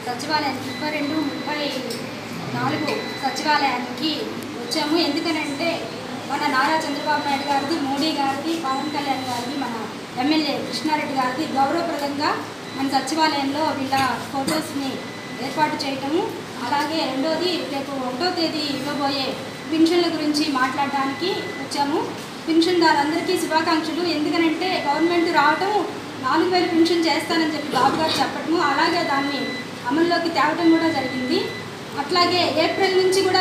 సచివాలయానికి 22-34 సచివాలయానికి వచ్చాము. ఎందుకనంటే మన నారా చంద్రబాబు నాయుడు గారిది, మోడీ గారిది, పవన్ కళ్యాణ్ గారిది, మన ఎమ్మెల్యే కృష్ణారెడ్డి గారిది గౌరవప్రదంగా మన సచివాలయంలో వీళ్ళ ఫొటోస్ని ఏర్పాటు చేయటము, అలాగే రెండోది రేపు 1వ తేదీ ఇవ్వబోయే పెన్షన్ల గురించి మాట్లాడడానికి వచ్చాము. పెన్షన్దారులందరికీ శుభాకాంక్షలు. ఎందుకనంటే గవర్నమెంట్ రావటం 4000 పెన్షన్ చేస్తానని చెప్పి బాబు గారు చెప్పటము, అలాగే దాన్ని అమల్లోకి తేవటం కూడా జరిగింది. అట్లాగే ఏప్రిల్ నుంచి కూడా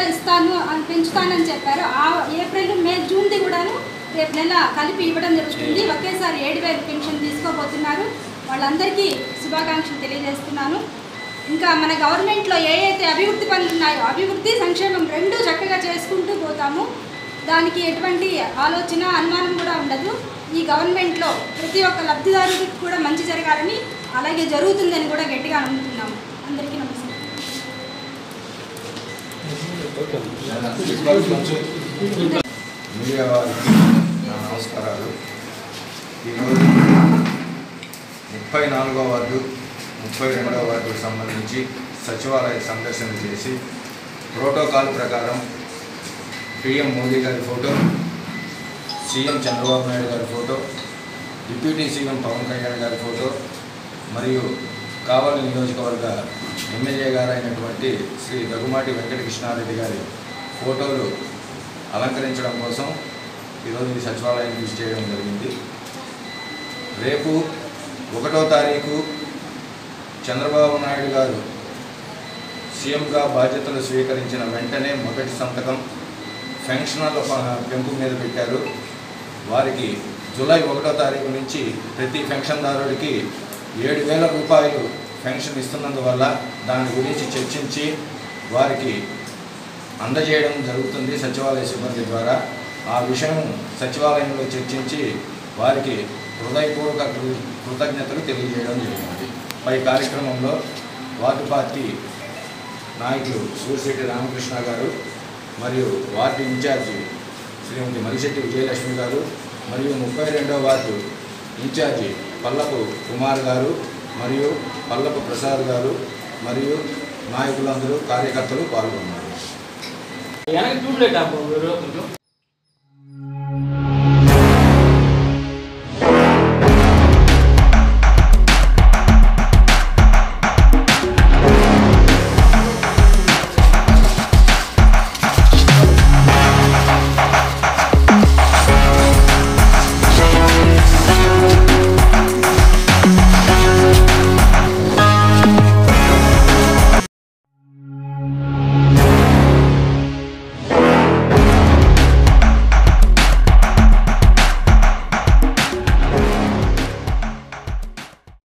పెంచుతానని చెప్పారు. ఆ ఏప్రిల్, మే, జూన్ది కూడాను రేపు నెల కలిపి ఇవ్వడం జరుగుతుంది. ఒకేసారి 7000 పెన్షన్ తీసుకోబోతున్నారు. వాళ్ళందరికీ శుభాకాంక్షలు తెలియజేస్తున్నాను. ఇంకా మన గవర్నమెంట్లో ఏవైతే అభివృద్ధి పనులు ఉన్నాయో అభివృద్ధి, సంక్షేమం రెండూ చక్కగా చేసుకుంటూ పోతాము. దానికి ఎటువంటి ఆలోచన, అనుమానం కూడా ఉండదు. ఈ గవర్నమెంట్లో ప్రతి ఒక్క లబ్ధిదారుడికి కూడా మంచి జరగాలని, అలాగే జరుగుతుందని కూడా గట్టిగా నమ్ముతున్నాము. అందరికీ నమస్కారం. మీడియా వారికి నా నమస్కారాలు. ఈరోజు 34వ వార్డు, 32వ వార్డుకు సంబంధించి సచివాలయ సందర్శన చేసి ప్రోటోకాల్ ప్రకారం PM మోదీ గారి ఫోటో, సీఎం చంద్రబాబు నాయుడు గారి photo, deputy CM Pawan Kalyan గారి ఫోటో మరియు కావలి నియోజకవర్గ ఎమ్మెల్యే గారు అయినటువంటి శ్రీ దగ్గుమాటి వెంకట కృష్ణారెడ్డి గారి ఫోటోలు అలంకరించడం కోసం ఈరోజు ఈ సచివాలయం యూజ్ చేయడం జరిగింది. రేపు 1వ తారీఖు చంద్రబాబు నాయుడు గారు సీఎంగా బాధ్యతలు స్వీకరించిన వెంటనే మొదటి సంతకం పెన్షన్ల పెంపు మీద పెట్టారు. వారికి జూలై 1వ తారీఖు నుంచి ప్రతి పెన్షన్దారుడికి 7000 రూపాయలు పెన్షన్ ఇస్తున్నందువల్ల దాని గురించి చర్చించి వారికి అందజేయడం జరుగుతుంది సచివాలయ సిబ్బంది ద్వారా. ఆ విషయం సచివాలయంలో చర్చించి వారికి హృదయపూర్వక కృతజ్ఞతలు తెలియజేయడం జరిగింది. పై కార్యక్రమంలో వార్డు పార్టీ నాయకులు సూర్శెట్టి రామకృష్ణ గారు మరియు వార్డు ఇన్ఛార్జి శ్రీమతి మరిశెట్టి విజయలక్ష్మి గారు మరియు 32వ వార్డు ఇన్ఛార్జి పల్లపు కుమార్ గారు మరియు పల్లపు ప్రసాద్ గారు మరియు నాయకులందరూ, కార్యకర్తలు పాల్గొన్నారు.